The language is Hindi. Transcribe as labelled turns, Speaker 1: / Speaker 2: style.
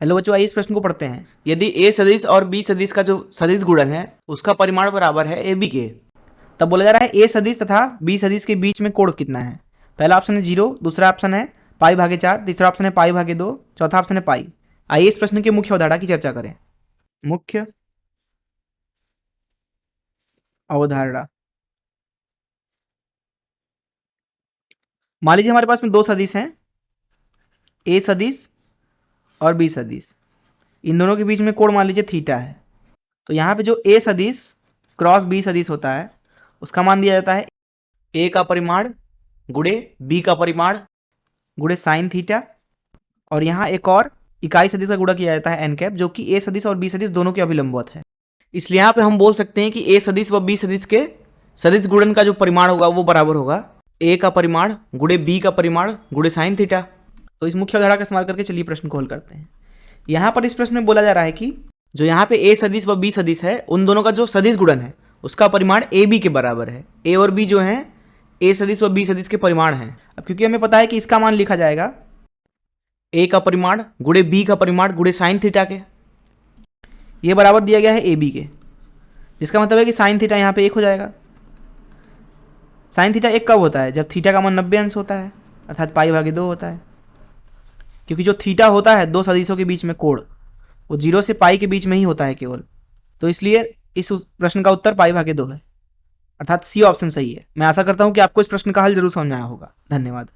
Speaker 1: हेलो बच्चों, आइए इस प्रश्न को पढ़ते हैं। यदि ए सदिश और बी सदिश का जो सदिश गुणन है उसका परिमाण बराबर है ए बी के, तब बोला जा रहा है ए सदिश तथा बी सदिश के बीच में कोण कितना है। पहला ऑप्शन है 0, दूसरा ऑप्शन है पाई भागे 4, तीसरा ऑप्शन है पाई भागे 2, चौथा ऑप्शन है पाई। आइए इस प्रश्न की मुख्य अवधारणा की चर्चा करें। मुख्य अवधारणा। मान लीजिए हमारे पास में दो सदिश हैं, ए सदिश और बी सदिश। इन दोनों के बीच में कोण मान लीजिए थीटा है। तो यहाँ पे जो ए सदिश क्रॉस बी सदिश होता है उसका मान दिया जाता है ए का परिमाण गुणे बी का परिमाण गुणे साइन थीटा, और यहाँ एक और इकाई सदिश का गुणा किया जाता है एन कैप, जो कि ए सदिश और बी सदिश दोनों के अभिलंबवत है। इसलिए यहाँ पे हम बोल सकते हैं कि ए सदिश व बी सदिश के सदिश गुणन का जो परिमाण होगा वो बराबर होगा ए का परिमाण गुणे बी का परिमाण गुणे साइन थीटा। तो इस मुख्य अवधारणा का इस्तेमाल करके चलिए प्रश्न को हल करते हैं। यहाँ पर इस प्रश्न में बोला जा रहा है कि जो यहाँ पे ए सदिश व बी सदिश है उन दोनों का जो सदिश गुणन है उसका परिमाण ए बी के बराबर है। ए और बी जो है ए सदिश व बी सदिश के परिमाण हैं। अब क्योंकि हमें पता है कि इसका मान लिखा जाएगा ए का परिमाण गुणे बी का परिमाण गुणे साइन थीटा के, ये बराबर दिया गया है ए बी के, जिसका मतलब है कि साइन थीटा यहाँ पे 1 हो जाएगा। साइन थीटा 1 कब होता है? जब थीटा का मान 90 अंश होता है, अर्थात पाई भागे 2 होता है। क्योंकि जो थीटा होता है दो सदिशों के बीच में कोण, वो 0 से पाई के बीच में ही होता है केवल। तो इसलिए इस प्रश्न का उत्तर पाई भागे 2 है, अर्थात सी ऑप्शन सही है। मैं आशा करता हूं कि आपको इस प्रश्न का हल जरूर समझ में आया होगा। धन्यवाद।